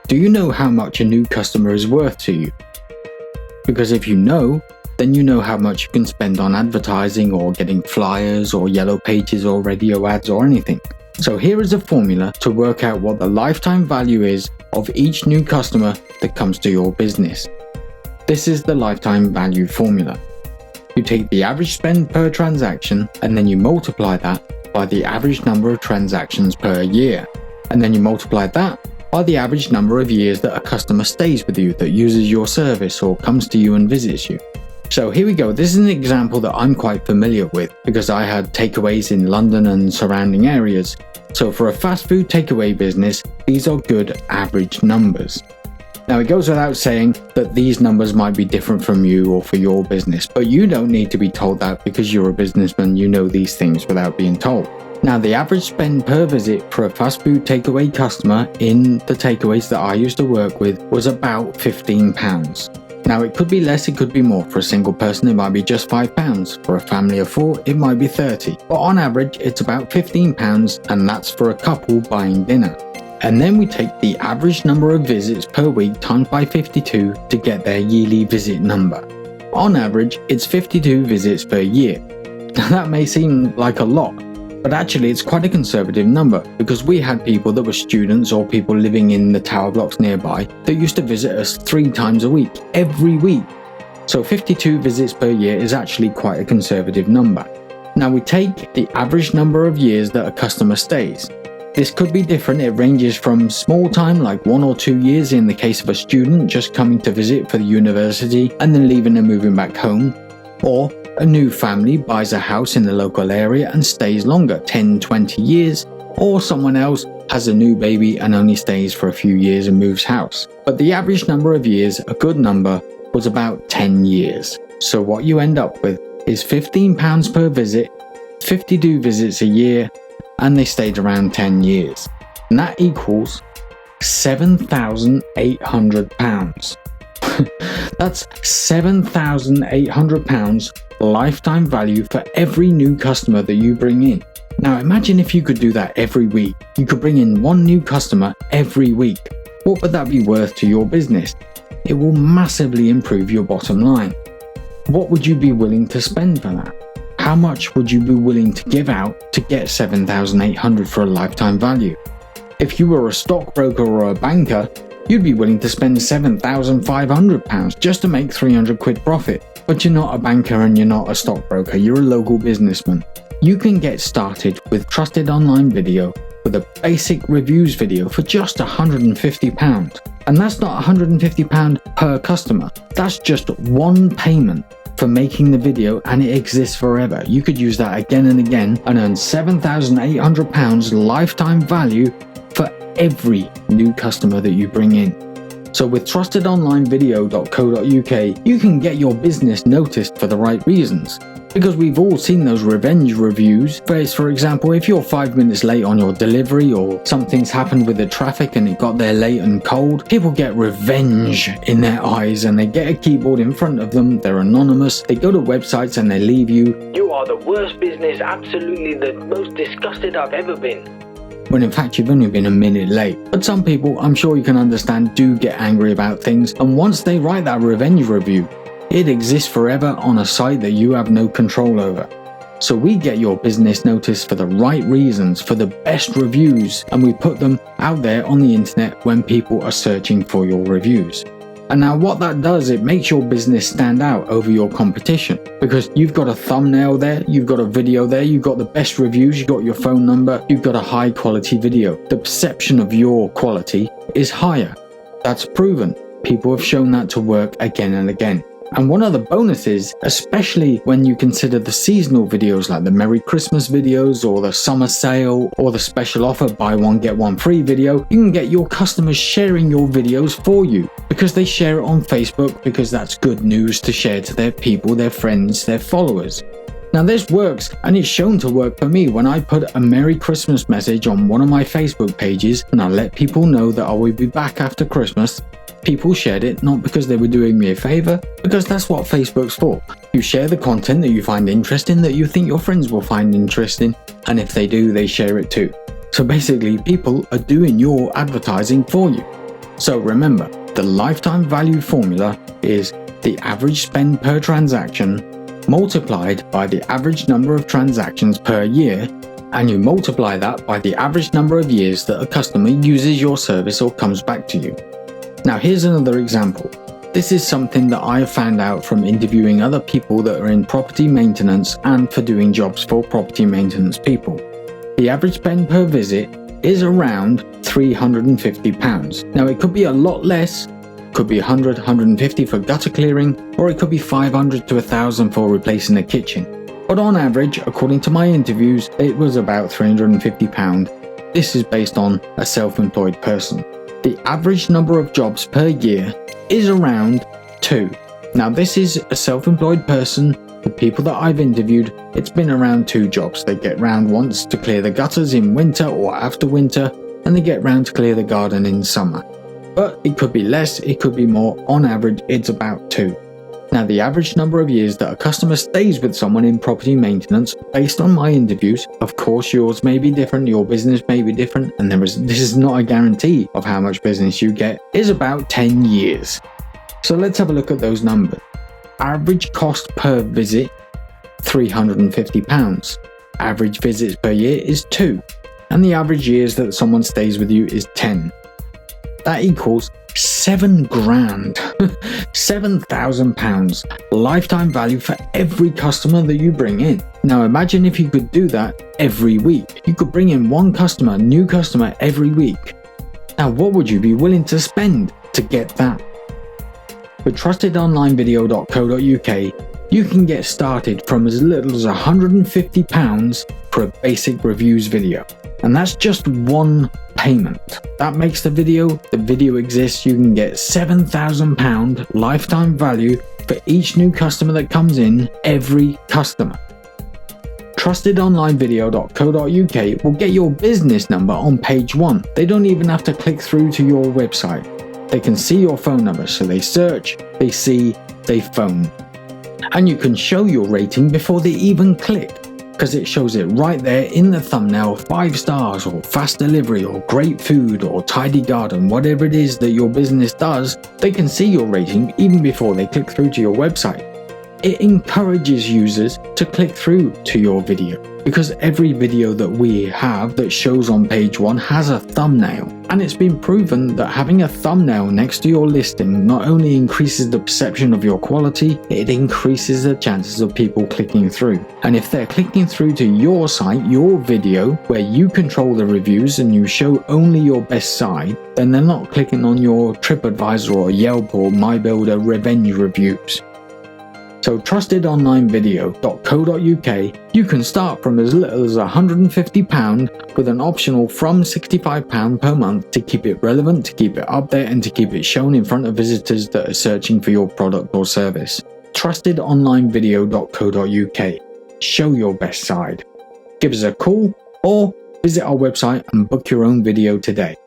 Do you know how much a new customer is worth to you? Because if you know, then you know how much you can spend on advertising or getting flyers or yellow pages or radio ads or anything. So here is a formula to work out what the lifetime value is of each new customer that comes to your business. This is the lifetime value formula. You take the average spend per transaction and then you multiply that by the average number of transactions per year. And then you multiply that by the average number of years that a customer stays with you, that uses your service or comes to you and visits you. So here we go. This is an example that I'm quite familiar with because I had takeaways in London and surrounding areas. So for a fast food takeaway business, these are good average numbers. Now it goes without saying that these numbers might be different from you or for your business, but you don't need to be told that because you're a businessman, you know these things without being told. Now the average spend per visit for a fast food takeaway customer in the takeaways that I used to work with was about £15. Now it could be less, it could be more. For a single person it might be just £5. For a family of 4 it might be 30. But on average it's about £15, and that's for a couple buying dinner. And then we take the average number of visits per week times by 52 to get their yearly visit number. On average it's 52 visits per year. Now that may seem like a lot, but actually it's quite a conservative number because we had people that were students or people living in the tower blocks nearby that used to visit us 3 times a week, every week. So 52 visits per year is actually quite a conservative number. Now we take the average number of years that a customer stays. This could be different. It ranges from small time, like 1 or 2 years in the case of a student just coming to visit for the university and then leaving and moving back home, or a new family buys a house in the local area and stays longer, 10-20 years, or someone else has a new baby and only stays for a few years and moves house. But the average number of years, a good number, was about 10 years. So what you end up with is £15 per visit, 52 visits a year, and they stayed around 10 years. And that equals £7,800. That's £7,800 lifetime value for every new customer that you bring in. Now imagine if you could do that every week. You could bring in 1 new customer every week. What would that be worth to your business? It will massively improve your bottom line. What would you be willing to spend for that? How much would you be willing to give out to get $7,800 for a lifetime value? If you were a stockbroker or a banker, you'd be willing to spend £7,500 just to make £300 profit. But you're not a banker and you're not a stockbroker, you're a local businessman. You can get started with Trusted Online Video with a basic reviews video for just £150. And that's not £150 per customer, that's just one payment for making the video, and it exists forever. You could use that again and again and earn £7,800 lifetime value for every new customer that you bring in. So with trustedonlinevideo.co.uk, you can get your business noticed for the right reasons. Because we've all seen those revenge reviews. For example, if you're 5 minutes late on your delivery or something's happened with the traffic and it got there late and cold, people get revenge in their eyes and they get a keyboard in front of them, they're anonymous, they go to websites and they leave you, "You are the worst business, absolutely the most disgusted I've ever been." When in fact you've only been a minute late. But some people, I'm sure you can understand, do get angry about things, and once they write that revenge review, it exists forever on a site that you have no control over. So we get your business noticed for the right reasons, for the best reviews, and we put them out there on the internet when people are searching for your reviews. And now what that does, it makes your business stand out over your competition, because you've got a thumbnail there, you've got a video there, you've got the best reviews, you've got your phone number, you've got a high quality video. The perception of your quality is higher. That's proven. People have shown that to work again and again. And one of the bonuses, especially when you consider the seasonal videos like the Merry Christmas videos or the summer sale or the special offer buy one get one free video, you can get your customers sharing your videos for you because they share it on Facebook, because that's good news to share to their people, their friends, their followers. Now this works, and it's shown to work for me. When I put a Merry Christmas message on one of my Facebook pages and I let people know that I will be back after Christmas, people shared it, not because they were doing me a favor, because that's what Facebook's for. You share the content that you find interesting, that you think your friends will find interesting, and if they do, they share it too. So basically, people are doing your advertising for you. So remember, the lifetime value formula is the average spend per transaction multiplied by the average number of transactions per year, and you multiply that by the average number of years that a customer uses your service or comes back to you. Now here's another example. This is something that I have found out from interviewing other people that are in property maintenance and for doing jobs for property maintenance people. The average spend per visit is around £350. Now it could be a lot less, could be 100, 150 for gutter clearing, or it could be 500 to 1,000 for replacing a kitchen. But on average, according to my interviews, it was about £350. This is based on a self-employed person. The average number of jobs per year is around 2. Now this is a self-employed person. The people that I've interviewed, it's been around 2 jobs. They get round once to clear the gutters in winter or after winter, and they get round to clear the garden in summer. But it could be less, it could be more. On average, it's about 2. Now the average number of years that a customer stays with someone in property maintenance, based on my interviews, of course yours may be different, your business may be different, and this is not a guarantee of how much business you get, is about 10 years. So let's have a look at those numbers. Average cost per visit, £350. Average visits per year is 2. And the average years that someone stays with you is 10. That equals £7,000, £7,000 lifetime value for every customer that you bring in. Now imagine if you could do that every week. You could bring in one customer, new customer every week. Now what would you be willing to spend to get that? With trustedonlinevideo.co.uk, you can get started from as little as £150 for a basic reviews video. And that's just one payment. That makes the video exists. You can get £7,000 lifetime value for each new customer that comes in, every customer. Trustedonlinevideo.co.uk will get your business number on page 1. They don't even have to click through to your website. They can see your phone number, so they search, they see, they phone. And you can show your rating before they even click, because it shows it right there in the thumbnail, 5 stars or fast delivery or great food or tidy garden, whatever it is that your business does, they can see your rating even before they click through to your website. It encourages users to click through to your video, because every video that we have that shows on page 1 has a thumbnail. And it's been proven that having a thumbnail next to your listing not only increases the perception of your quality, it increases the chances of people clicking through. And if they're clicking through to your site, your video, where you control the reviews and you show only your best side, then they're not clicking on your TripAdvisor or Yelp or MyBuilder revenge reviews. So trustedonlinevideo.co.uk, you can start from as little as £150 with an optional from £65 per month to keep it relevant, to keep it up there, and to keep it shown in front of visitors that are searching for your product or service. Trustedonlinevideo.co.uk. Show your best side. Give us a call or visit our website and book your own video today.